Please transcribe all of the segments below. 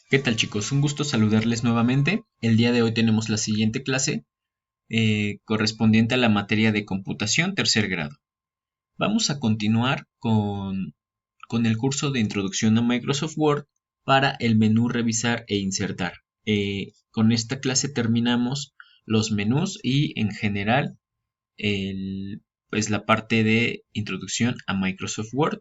¿Qué tal, chicos? Un gusto saludarles nuevamente. El día de hoy tenemos la siguiente clase correspondiente a la materia de computación tercer grado. Vamos a continuar con el curso de introducción a Microsoft Word para el menú revisar e insertar. Con esta clase terminamos los menús y en general pues la parte de introducción a Microsoft Word.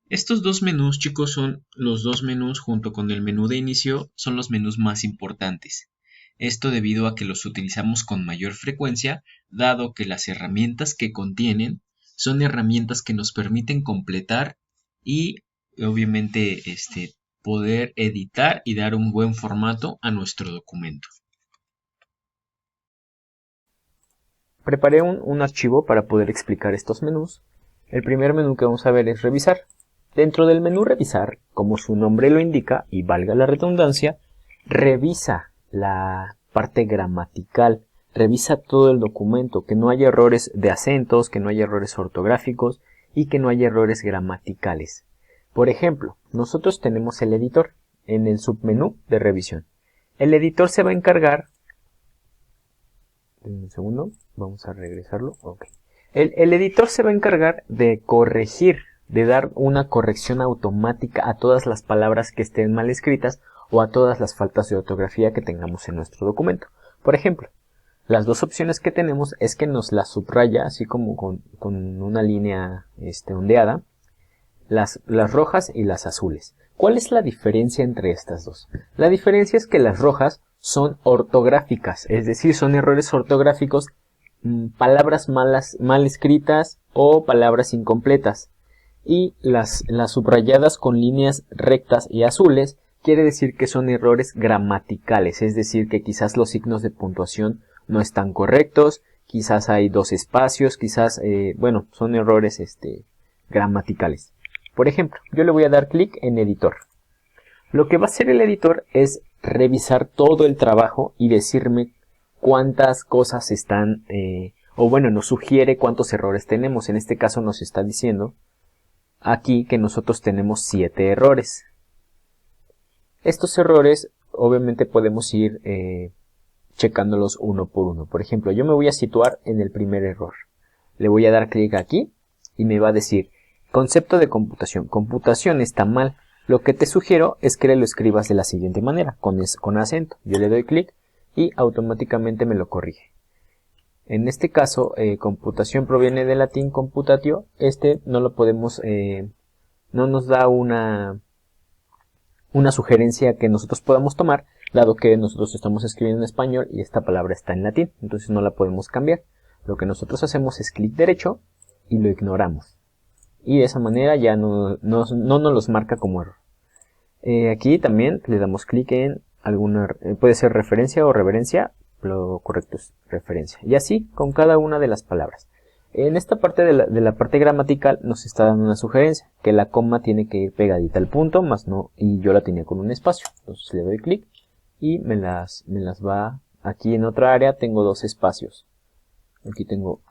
Estos dos menús, chicos, son los dos menús junto con el menú de inicio, son los menús más importantes. Esto debido a que los utilizamos con mayor frecuencia, dado que las herramientas que contienen son herramientas que nos permiten completar y obviamente poder editar y dar un buen formato a nuestro documento. Preparé un archivo para poder explicar estos menús. El primer menú que vamos a ver es revisar. Dentro del menú revisar, como su nombre lo indica, y valga la redundancia, revisa la parte gramatical, revisa todo el documento, que no haya errores de acentos, que no haya errores ortográficos y que no haya errores gramaticales. Por ejemplo, nosotros tenemos el editor en el submenú de revisión. El editor se va a encargar. Un segundo, vamos a regresarlo. Okay. El editor se va a encargar de corregir, de dar una corrección automática a todas las palabras que estén mal escritas o a todas las faltas de ortografía que tengamos en nuestro documento. Por ejemplo, las dos opciones que tenemos es que nos las subraya, así como con una línea ondeada, las rojas y las azules. ¿Cuál es la diferencia entre estas dos? La diferencia es que las rojas son ortográficas, es decir, son errores ortográficos, palabras mal escritas o palabras incompletas. Y las subrayadas con líneas rectas y azules quiere decir que son errores gramaticales, es decir, que quizás los signos de puntuación no están correctos, quizás hay dos espacios, quizás, son errores gramaticales. Por ejemplo, yo le voy a dar clic en editor. Lo que va a hacer el editor es revisar todo el trabajo y decirme cuántas cosas están, nos sugiere cuántos errores tenemos. En este caso nos está diciendo aquí que nosotros tenemos 7 errores. Estos errores obviamente podemos ir checándolos uno por uno. Por ejemplo, yo me voy a situar en el primer error. Le voy a dar clic aquí y me va a decir concepto de computación. Computación está mal. Lo que te sugiero es que lo escribas de la siguiente manera, con acento. Yo le doy clic y automáticamente me lo corrige. En este caso, computación proviene del latín computatio. No lo podemos, no nos da una sugerencia que nosotros podamos tomar, dado que nosotros estamos escribiendo en español y esta palabra está en latín, entonces no la podemos cambiar. Lo que nosotros hacemos es clic derecho y lo ignoramos. Y de esa manera ya no nos los marca como error. Aquí también le damos clic en alguna, puede ser referencia o reverencia, lo correcto es referencia. Y así con cada una de las palabras. En esta parte de la parte gramatical nos está dando una sugerencia, que la coma tiene que ir pegadita al punto, más no, y yo la tenía con un espacio. Entonces le doy clic y me las va, aquí en otra área tengo dos espacios. Aquí tengo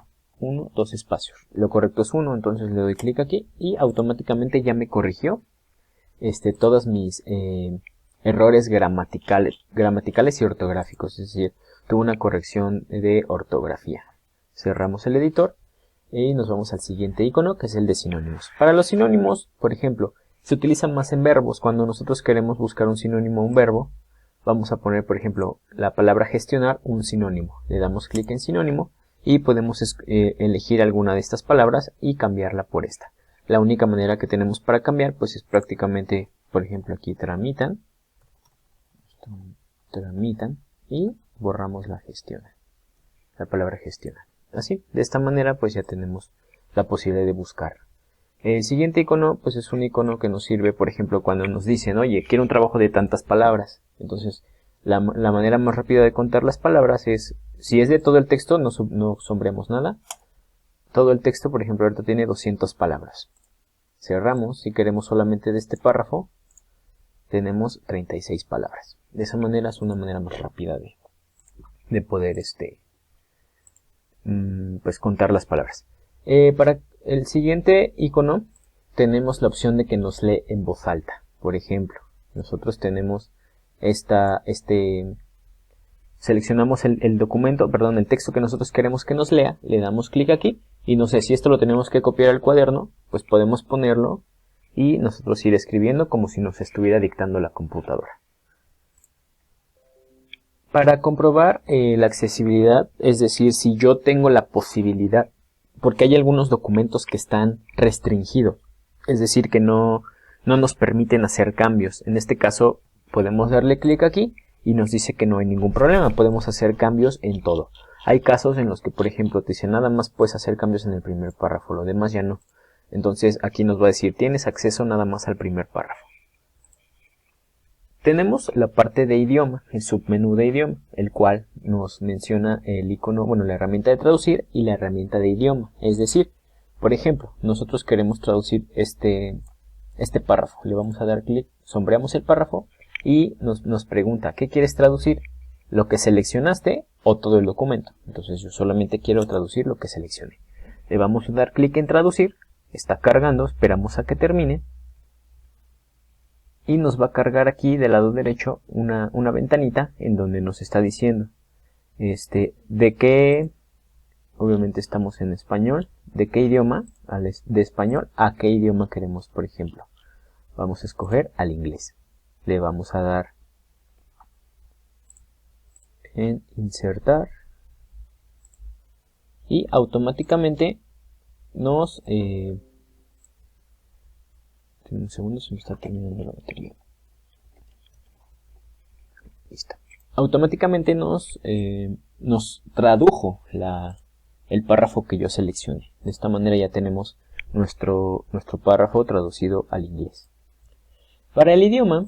dos espacios. Lo correcto es 1, entonces le doy clic aquí y automáticamente ya me corrigió todos mis errores gramaticales y ortográficos, es decir, tuvo una corrección de ortografía. Cerramos el editor y nos vamos al siguiente icono, que es el de sinónimos. Para los sinónimos, por ejemplo, se utilizan más en verbos. Cuando nosotros queremos buscar un sinónimo a un verbo, vamos a poner, por ejemplo, la palabra gestionar, un sinónimo. Le damos clic en sinónimo y podemos elegir alguna de estas palabras y cambiarla por esta. La única manera que tenemos para cambiar pues es prácticamente, por ejemplo, aquí tramitan y borramos la palabra gestionar. Así, de esta manera pues ya tenemos la posibilidad de buscar. El siguiente icono pues es un icono que nos sirve, por ejemplo, cuando nos dicen, oye, quiero un trabajo de tantas palabras. Entonces, la manera más rápida de contar las palabras es, si es de todo el texto, no sombreamos nada. Todo el texto, por ejemplo, ahorita tiene 200 palabras. Cerramos, si queremos solamente de este párrafo, tenemos 36 palabras. De esa manera es una manera más rápida de poder pues contar las palabras. Para el siguiente icono tenemos la opción de que nos lee en voz alta. Por ejemplo, Nosotros tenemos seleccionamos el documento, perdón, el texto que nosotros queremos que nos lea, le damos clic aquí y no sé si esto lo tenemos que copiar al cuaderno, pues podemos ponerlo y nosotros ir escribiendo como si nos estuviera dictando la computadora. Para comprobar la accesibilidad, es decir, si yo tengo la posibilidad, porque hay algunos documentos que están restringidos, es decir, que no nos permiten hacer cambios. En este caso, podemos darle clic aquí y nos dice que no hay ningún problema, podemos hacer cambios en todo. Hay casos en los que, por ejemplo, te dice nada más puedes hacer cambios en el primer párrafo, lo demás ya no. Entonces aquí nos va a decir, tienes acceso nada más al primer párrafo. Tenemos la parte de idioma, el submenú de idioma, el cual nos menciona el icono, bueno, la herramienta de traducir y la herramienta de idioma. Es decir, por ejemplo, nosotros queremos traducir este párrafo. Le vamos a dar clic, sombreamos el párrafo y nos pregunta, ¿qué quieres traducir? ¿Lo que seleccionaste o todo el documento? Entonces yo solamente quiero traducir lo que seleccioné. Le vamos a dar clic en traducir, está cargando, esperamos a que termine. Y nos va a cargar aquí del lado derecho una ventanita en donde nos está diciendo de qué, obviamente estamos en español, de qué idioma, de español a qué idioma queremos, por ejemplo. Vamos a escoger al inglés. Le vamos a dar en insertar y automáticamente nos... un segundo, se me está terminando la batería. Listo. Automáticamente nos tradujo el párrafo que yo seleccioné. De esta manera ya tenemos nuestro párrafo traducido al inglés. Para el idioma,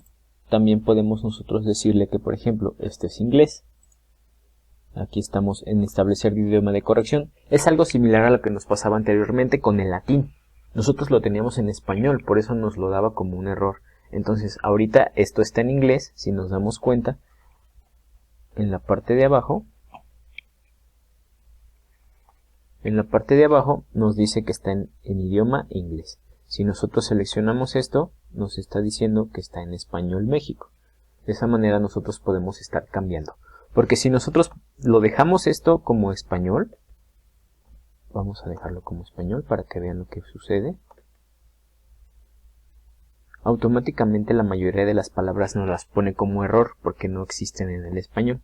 también podemos nosotros decirle que, por ejemplo, este es inglés. Aquí estamos en establecer idioma de corrección. Es algo similar a lo que nos pasaba anteriormente con el latín. Nosotros lo teníamos en español, por eso nos lo daba como un error. Entonces, ahorita esto está en inglés, si nos damos cuenta, en la parte de abajo nos dice que está en idioma inglés. Si nosotros seleccionamos esto, nos está diciendo que está en español México. De esa manera nosotros podemos estar cambiando. Porque si nosotros lo dejamos esto como español, vamos a dejarlo como español para que vean lo que sucede. Automáticamente la mayoría de las palabras nos las pone como error porque no existen en el español.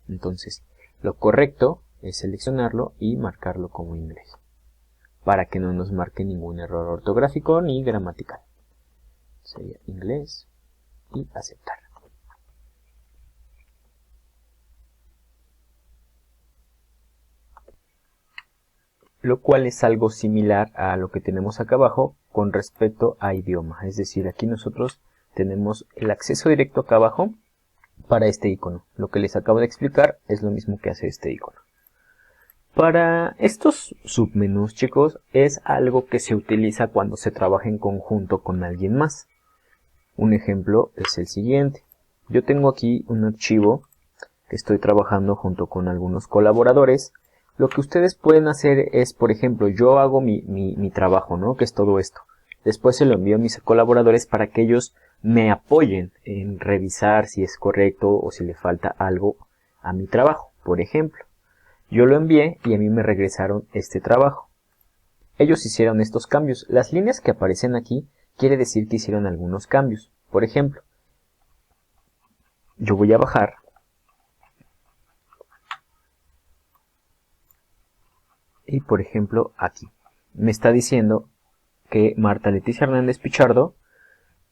Entonces, lo correcto es seleccionarlo y marcarlo como inglés, para que no nos marque ningún error ortográfico ni gramatical. Sería inglés y aceptar. Lo cual es algo similar a lo que tenemos acá abajo con respecto a idioma. Es decir, aquí nosotros tenemos el acceso directo acá abajo para este icono. Lo que les acabo de explicar es lo mismo que hace este icono. Para estos submenús, chicos, es algo que se utiliza cuando se trabaja en conjunto con alguien más. Un ejemplo es el siguiente. Yo tengo aquí un archivo que estoy trabajando junto con algunos colaboradores. Lo que ustedes pueden hacer es, por ejemplo, yo hago mi trabajo, ¿no? Que es todo esto. Después se lo envío a mis colaboradores para que ellos me apoyen en revisar si es correcto o si le falta algo a mi trabajo. Por ejemplo, yo lo envié y a mí me regresaron este trabajo. Ellos hicieron estos cambios. Las líneas que aparecen aquí quiere decir que hicieron algunos cambios. Por ejemplo, yo voy a bajar y, por ejemplo, aquí me está diciendo que Marta Leticia Hernández Pichardo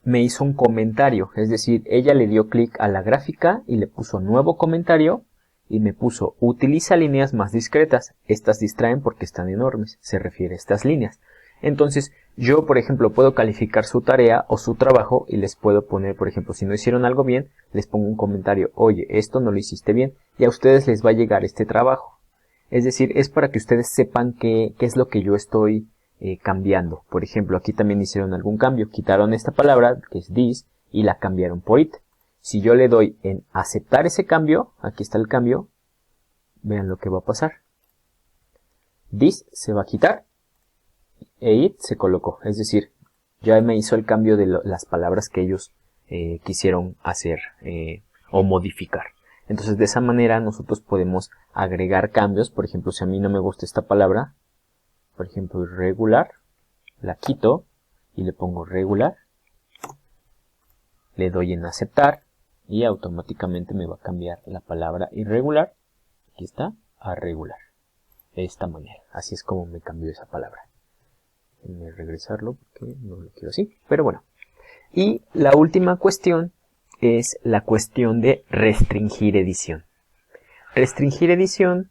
me hizo un comentario, es decir, ella le dio clic a la gráfica y le puso nuevo comentario y me puso utiliza líneas más discretas, estas distraen porque están enormes, se refiere a estas líneas. Entonces yo, por ejemplo, puedo calificar su tarea o su trabajo y les puedo poner, por ejemplo, si no hicieron algo bien, les pongo un comentario, oye, esto no lo hiciste bien, y a ustedes les va a llegar este trabajo. Es decir, es para que ustedes sepan qué es lo que yo estoy cambiando. Por ejemplo, aquí también hicieron algún cambio. Quitaron esta palabra, que es this, y la cambiaron por it. Si yo le doy en aceptar ese cambio, aquí está el cambio, vean lo que va a pasar. This se va a quitar e it se colocó. Es decir, ya me hizo el cambio de las palabras que ellos quisieron hacer o modificar. Entonces de esa manera nosotros podemos agregar cambios. Por ejemplo, si a mí no me gusta esta palabra, por ejemplo irregular, la quito y le pongo regular, le doy en aceptar y automáticamente me va a cambiar la palabra irregular, aquí está, a regular. De esta manera, así es como me cambió esa palabra. Déjenme regresarlo porque no lo quiero así, pero bueno. Y la última cuestión es la cuestión de restringir edición. Restringir edición,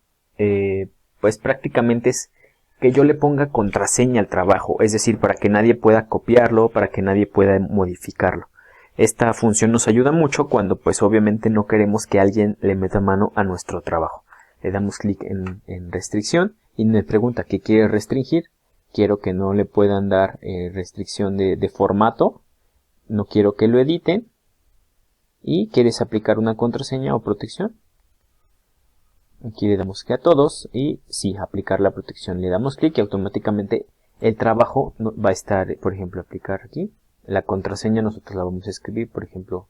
pues prácticamente es que yo le ponga contraseña al trabajo, es decir, para que nadie pueda copiarlo, para que nadie pueda modificarlo. Esta función nos ayuda mucho cuando pues obviamente no queremos que alguien le meta mano a nuestro trabajo. Le damos clic en restricción y me pregunta qué quiere restringir. Quiero que no le puedan dar restricción de formato, no quiero que lo editen. ¿Y quieres aplicar una contraseña o protección? Aquí le damos que a todos y sí, aplicar la protección. Le damos clic y automáticamente el trabajo va a estar, por ejemplo, aplicar aquí. La contraseña nosotros la vamos a escribir, por ejemplo,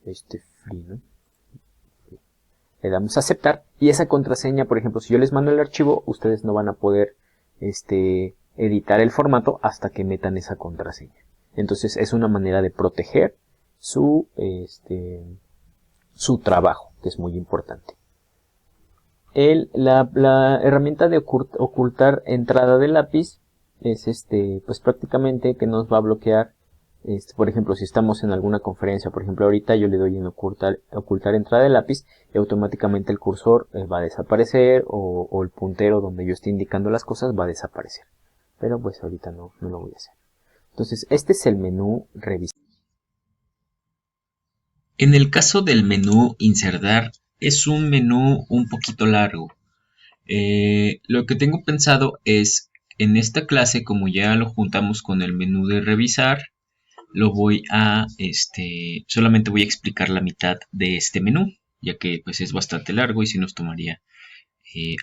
free, ¿no? Le damos a aceptar y esa contraseña, por ejemplo, si yo les mando el archivo, ustedes no van a poder editar el formato hasta que metan esa contraseña. Entonces es una manera de proteger su trabajo, que es muy importante. La herramienta de ocultar entrada de lápiz es pues prácticamente que nos va a bloquear. Por ejemplo, si estamos en alguna conferencia, por ejemplo ahorita yo le doy en ocultar entrada de lápiz y automáticamente el cursor va a desaparecer o el puntero donde yo esté indicando las cosas va a desaparecer. Pero pues ahorita no lo voy a hacer. Entonces este es el menú revisar. En el caso del menú insertar, es un menú un poquito largo. Lo que tengo pensado es, en esta clase, como ya lo juntamos con el menú de revisar, lo voy a, solamente voy a explicar la mitad de este menú, ya que pues es bastante largo y si nos tomaría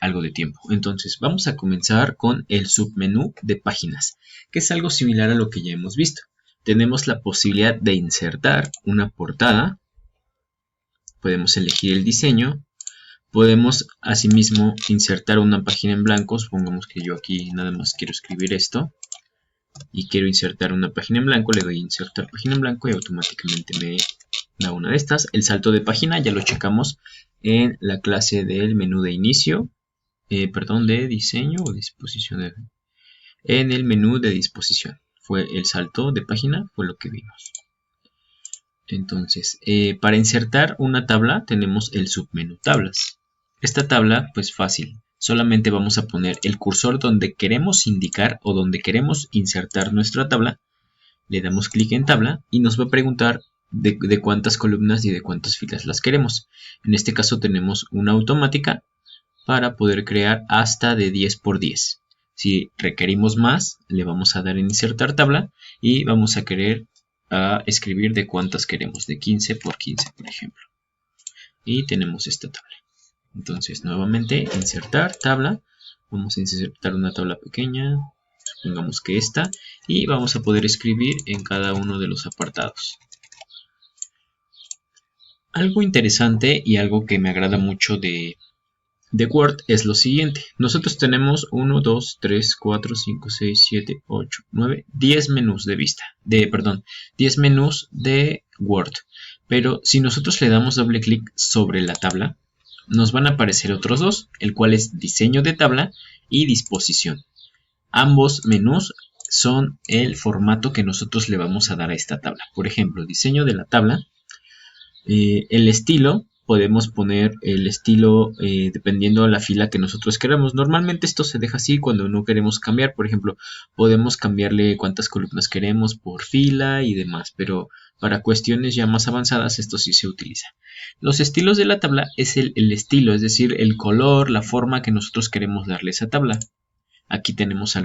algo de tiempo. Entonces vamos a comenzar con el submenú de páginas, que es algo similar a lo que ya hemos visto. Tenemos la posibilidad de insertar una portada, podemos elegir el diseño, podemos asimismo insertar una página en blanco. Supongamos que yo aquí nada más quiero escribir esto y quiero insertar una página en blanco, le doy a insertar página en blanco y automáticamente me da una de estas. El salto de página ya lo checamos en la clase del menú de inicio, de diseño o disposición. En el menú de disposición fue el salto de página, fue lo que vimos. Entonces, para insertar una tabla tenemos el submenú tablas. Esta tabla, pues fácil, solamente vamos a poner el cursor donde queremos indicar o donde queremos insertar nuestra tabla. Le damos clic en tabla y nos va a preguntar de cuántas columnas y de cuántas filas las queremos. En este caso tenemos una automática para poder crear hasta de 10 por 10. Si requerimos más, le vamos a dar en insertar tabla y vamos a querer escribir de cuántas queremos, de 15 por 15 por ejemplo. Y tenemos esta tabla. Entonces nuevamente insertar tabla, vamos a insertar una tabla pequeña, supongamos que esta, y vamos a poder escribir en cada uno de los apartados. Algo interesante y algo que me agrada mucho de Word es lo siguiente. Nosotros tenemos 1, 2, 3, 4, 5, 6, 7, 8, 9, 10 menús de vista, 10 menús de Word. Pero si nosotros le damos doble clic sobre la tabla, nos van a aparecer otros dos, el cual es diseño de tabla y disposición. Ambos menús son el formato que nosotros le vamos a dar a esta tabla. Por ejemplo, diseño de la tabla, el estilo, podemos poner el estilo dependiendo de la fila que nosotros queramos. Normalmente esto se deja así cuando no queremos cambiar. Por ejemplo, podemos cambiarle cuántas columnas queremos por fila y demás, pero para cuestiones ya más avanzadas esto sí se utiliza. Los estilos de la tabla es el estilo, es decir, el color, la forma que nosotros queremos darle a esa tabla. Aquí tenemos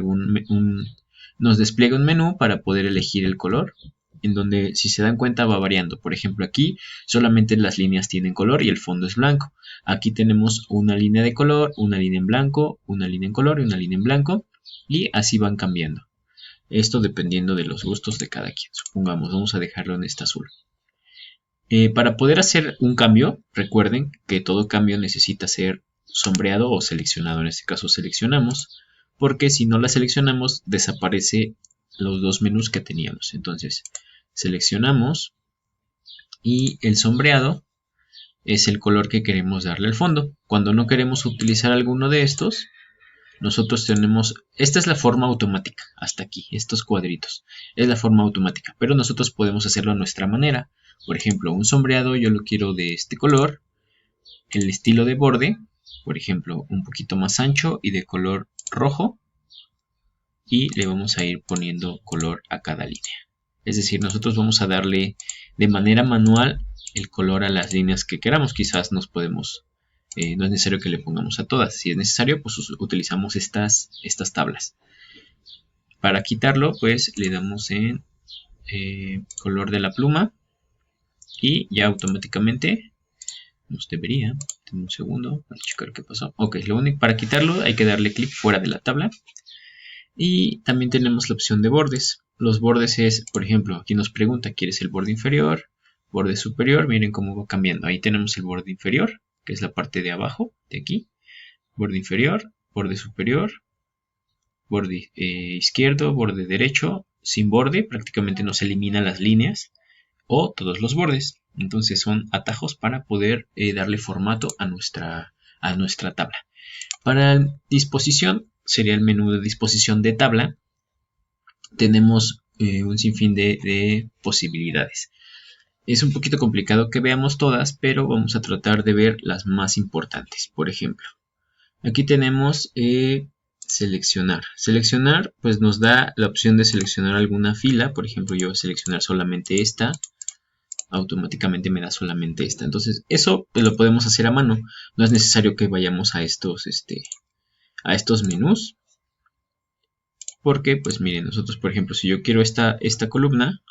nos despliega un menú para poder elegir el color, en donde si se dan cuenta va variando. Por ejemplo, aquí solamente las líneas tienen color y el fondo es blanco. Aquí tenemos una línea de color, una línea en blanco, una línea en color y una línea en blanco, y así van cambiando. Esto dependiendo de los gustos de cada quien. Supongamos, vamos a dejarlo en este azul. Para poder hacer un cambio, recuerden que todo cambio necesita ser sombreado o seleccionado. En este caso seleccionamos, porque si no la seleccionamos desaparece los dos menús que teníamos. Entonces seleccionamos y el sombreado es el color que queremos darle al fondo. Cuando no queremos utilizar alguno de estos, nosotros tenemos, esta es la forma automática, hasta aquí, estos cuadritos, es la forma automática, pero nosotros podemos hacerlo a nuestra manera. Por ejemplo, un sombreado yo lo quiero de este color, el estilo de borde, por ejemplo, un poquito más ancho y de color rojo, y le vamos a ir poniendo color a cada línea. Es decir, nosotros vamos a darle de manera manual el color a las líneas que queramos. Quizás nos podemos, no es necesario que le pongamos a todas. Si es necesario, pues utilizamos estas tablas. Para quitarlo, pues le damos en color de la pluma y ya automáticamente nos debería. Tengo un segundo para checar qué pasó. Ok, lo único para quitarlo hay que darle clic fuera de la tabla. Y también tenemos la opción de bordes. Los bordes es, por ejemplo, aquí nos pregunta, ¿quieres el borde inferior? Borde superior, miren cómo va cambiando. Ahí tenemos el borde inferior, que es la parte de abajo, de aquí. Borde inferior, borde superior, borde izquierdo, borde derecho, sin borde, prácticamente nos elimina las líneas o todos los bordes. Entonces son atajos para poder darle formato a nuestra tabla. Para disposición, sería el menú de disposición de tabla. Tenemos un sinfín de posibilidades. Es un poquito complicado que veamos todas, pero vamos a tratar de ver las más importantes. Por ejemplo, aquí tenemos seleccionar. Seleccionar pues nos da la opción de seleccionar alguna fila. Por ejemplo, yo voy a seleccionar solamente esta. Automáticamente me da solamente esta. Entonces eso pues, lo podemos hacer a mano. No es necesario que vayamos a estos menús. Porque pues miren, nosotros por ejemplo si yo quiero esta columna,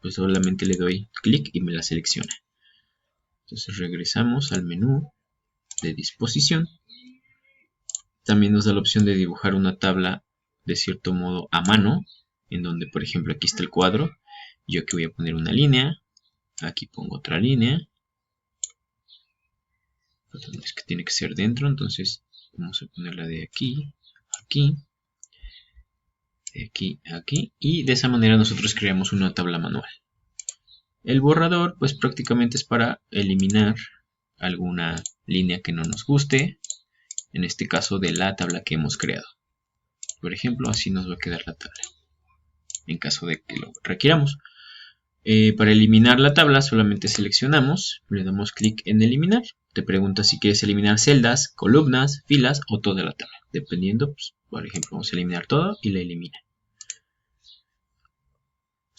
pues solamente le doy clic y me la selecciona. Entonces regresamos al menú de disposición. También nos da la opción de dibujar una tabla de cierto modo a mano, en donde por ejemplo aquí está el cuadro. Yo aquí voy a poner una línea, aquí pongo otra línea. Es que tiene que ser dentro, entonces vamos a ponerla de aquí, aquí, de aquí, aquí, y de esa manera nosotros creamos una tabla manual. El borrador pues prácticamente es para eliminar alguna línea que no nos guste, en este caso de la tabla que hemos creado. Por ejemplo, así nos va a quedar la tabla, en caso de que lo requiramos. Para eliminar la tabla solamente seleccionamos, le damos clic en eliminar. Te pregunta si quieres eliminar celdas, columnas, filas o toda la tabla. Dependiendo, pues, por ejemplo, vamos a eliminar todo y la elimina.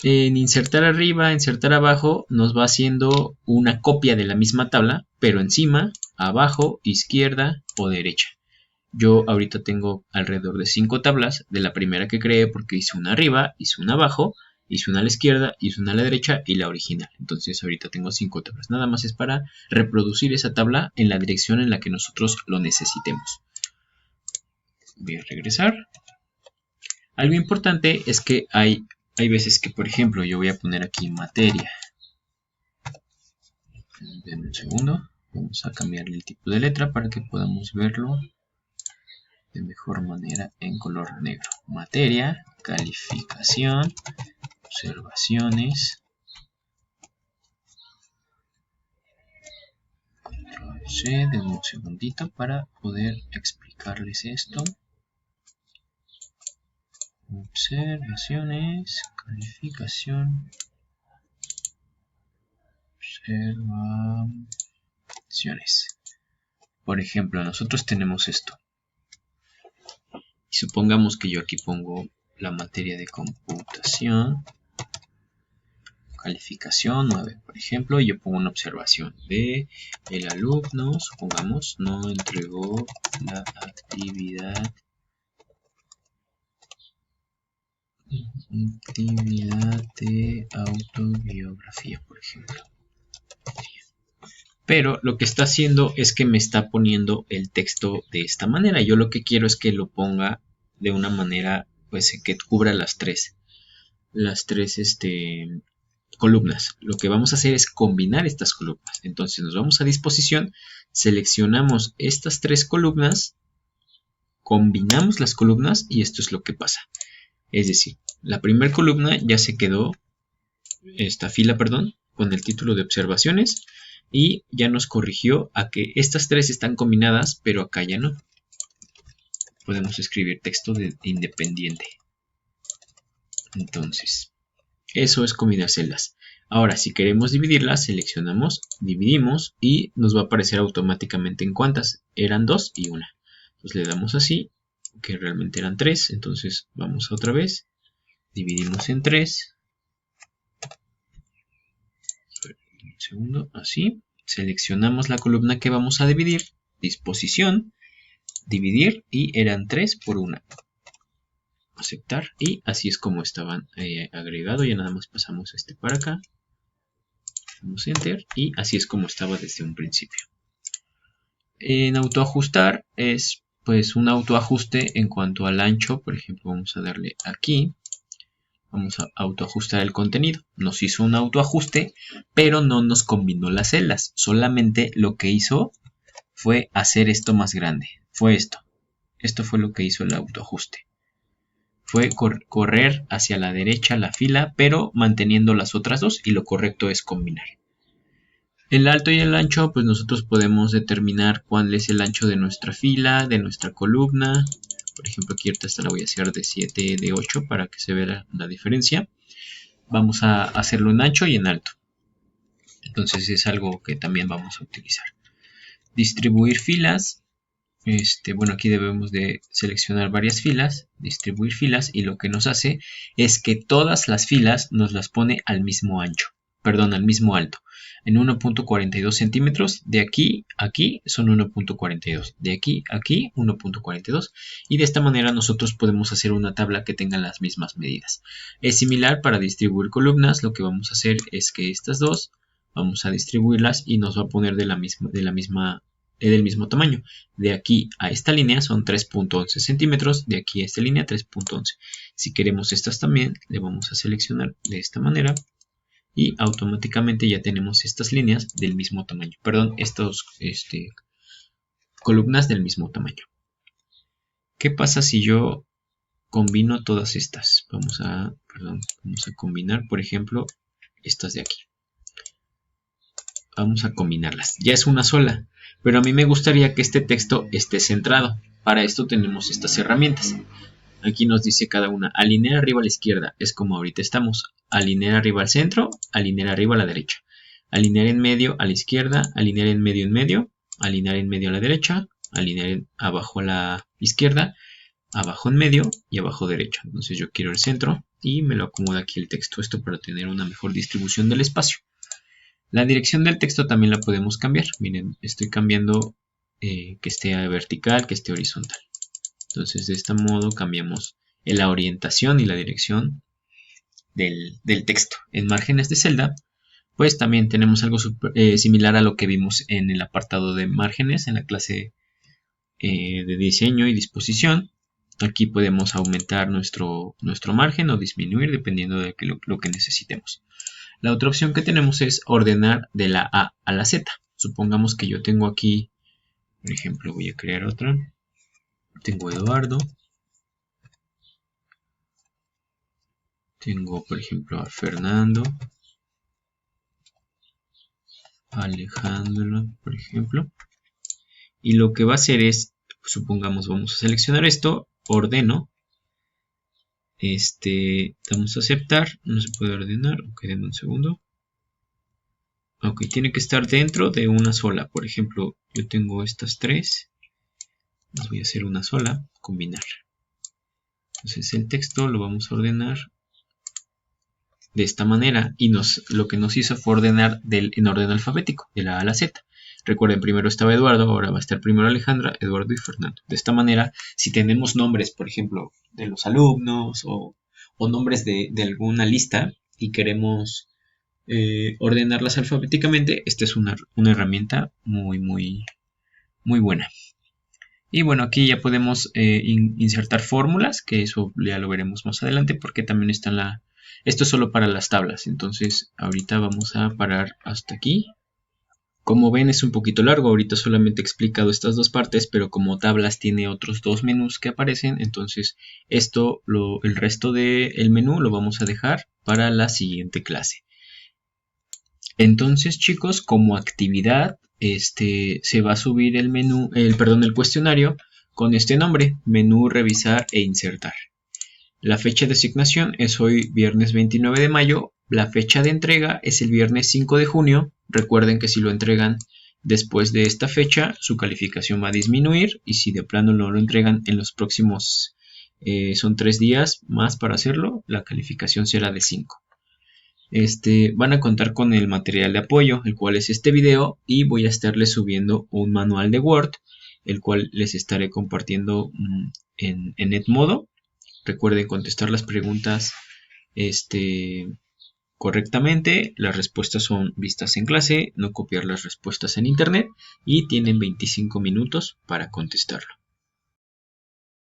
En insertar arriba, insertar abajo, nos va haciendo una copia de la misma tabla, pero encima, abajo, izquierda o derecha. Yo ahorita tengo alrededor de 5 tablas de la primera que creé porque hice una arriba, hice una abajo, hice una a la izquierda, hice una a la derecha y la original. Entonces ahorita tengo 5 tablas. Nada más es para reproducir esa tabla en la dirección en la que nosotros lo necesitemos. Voy a regresar. Algo importante es que hay veces que, por ejemplo, yo voy a poner aquí materia. Denme un segundo. Vamos a cambiarle el tipo de letra para que podamos verlo de mejor manera en color negro. Materia, calificación, observaciones. C, denme un segundito para poder explicarles esto. Observaciones, calificación, observaciones. Por ejemplo, nosotros tenemos esto. Y supongamos que yo aquí pongo la materia de computación, calificación 9, por ejemplo, y yo pongo una observación de el alumno, supongamos, no entregó la actividad de autobiografía, por ejemplo. Pero lo que está haciendo es que me está poniendo el texto de esta manera. Yo lo que quiero es que lo ponga de una manera pues que cubra las tres columnas. Lo que vamos a hacer es combinar estas columnas. Entonces nos vamos a disposición, seleccionamos estas 3 columnas, combinamos las columnas y esto es lo que pasa. Es decir, la primera columna ya se quedó, esta fila, perdón, con el título de observaciones y ya nos corrigió a que estas 3 están combinadas, pero acá ya no. Podemos escribir texto independiente. Entonces, eso es combinar celdas. Ahora, si queremos dividirlas, seleccionamos, dividimos y nos va a aparecer automáticamente en cuántas. Eran 2 y 1. Entonces le damos así, que realmente eran 3. Entonces vamos otra vez, dividimos en 3. Un segundo, así. Seleccionamos la columna que vamos a dividir, disposición, dividir y eran 3 por 1. Aceptar y así es como estaban agregados. Ya nada más pasamos este para acá. Damos enter y así es como estaba desde un principio. En autoajustar es pues un autoajuste en cuanto al ancho. Por ejemplo, vamos a darle aquí. Vamos a autoajustar el contenido. Nos hizo un autoajuste, pero no nos combinó las celdas. Solamente lo que hizo fue hacer esto más grande. Fue esto. Esto fue lo que hizo el autoajuste. Fue correr hacia la derecha la fila, pero manteniendo las otras dos, y lo correcto es combinar. El alto y el ancho, pues nosotros podemos determinar cuál es el ancho de nuestra fila, de nuestra columna. Por ejemplo, aquí esta la voy a hacer de 7, de 8 para que se vea la diferencia. Vamos a hacerlo en ancho y en alto. Entonces es algo que también vamos a utilizar. Distribuir filas. Bueno, aquí debemos de seleccionar varias filas, distribuir filas, y lo que nos hace es que todas las filas nos las pone al mismo ancho, perdón, al mismo alto, en 1.42 centímetros. De aquí a aquí son 1.42, de aquí a aquí 1.42, y de esta manera nosotros podemos hacer una tabla que tenga las mismas medidas. Es similar para distribuir columnas. Lo que vamos a hacer es que estas dos vamos a distribuirlas y nos va a poner del mismo tamaño. De aquí a esta línea son 3.11 centímetros, de aquí a esta línea 3.11. Si queremos estas también, le vamos a seleccionar de esta manera y automáticamente ya tenemos estas líneas del mismo tamaño. Perdón, estas columnas del mismo tamaño. ¿Qué pasa si yo combino todas estas? Vamos a combinar, por ejemplo, estas de aquí. Vamos a combinarlas. Ya es una sola, pero a mí me gustaría que este texto esté centrado. Para esto tenemos estas herramientas. Aquí nos dice cada una: alinear arriba a la izquierda, es como ahorita estamos. Alinear arriba al centro, alinear arriba a la derecha. Alinear en medio a la izquierda, alinear en medio, alinear en medio a la derecha, alinear abajo a la izquierda, abajo en medio y abajo derecho. Entonces yo quiero el centro y me lo acomoda aquí el texto. Esto para tener una mejor distribución del espacio. La dirección del texto también la podemos cambiar. Miren, estoy cambiando que esté vertical, que esté horizontal. Entonces de este modo cambiamos la orientación y la dirección del texto. En márgenes de celda, pues también tenemos algo similar a lo que vimos en el apartado de márgenes en la clase de diseño y disposición. Aquí podemos aumentar nuestro margen o disminuir dependiendo de lo que necesitemos. La otra opción que tenemos es ordenar de la A a la Z. Supongamos que yo tengo aquí, por ejemplo, voy a crear otra. Tengo Eduardo. Tengo, por ejemplo, a Fernando. Alejandro, por ejemplo. Y lo que va a hacer es, supongamos, vamos a seleccionar esto, ordeno. Damos a aceptar, no se puede ordenar, ok, denme un segundo. Ok, tiene que estar dentro de una sola. Por ejemplo, yo tengo estas 3. Las voy a hacer una sola, combinar. Entonces el texto lo vamos a ordenar de esta manera y lo que nos hizo fue ordenar en orden alfabético, de la A a la Z. Recuerden, primero estaba Eduardo, ahora va a estar primero Alejandra, Eduardo y Fernando. De esta manera, si tenemos nombres, por ejemplo, de los alumnos o nombres de alguna lista y queremos ordenarlas alfabéticamente, esta es una herramienta muy buena. Y bueno, aquí ya podemos insertar fórmulas, que eso ya lo veremos más adelante porque también está Esto es solo para las tablas, entonces ahorita vamos a parar hasta aquí. Como ven es un poquito largo, ahorita solamente he explicado estas dos partes, pero como tablas tiene otros dos menús que aparecen, entonces el resto del menú lo vamos a dejar para la siguiente clase. Entonces chicos, como actividad, se va a subir el cuestionario con este nombre: menú, revisar e insertar. La fecha de asignación es hoy viernes 29 de mayo, la fecha de entrega es el viernes 5 de junio, recuerden que si lo entregan después de esta fecha su calificación va a disminuir y si de plano no lo entregan en los próximos, son 3 días más para hacerlo, la calificación será de 5. Van a contar con el material de apoyo, el cual es este video, y voy a estarles subiendo un manual de Word, el cual les estaré compartiendo en Edmodo. Recuerden contestar las preguntas correctamente. Las respuestas son vistas en clase, no copiar las respuestas en internet y tienen 25 minutos para contestarlo.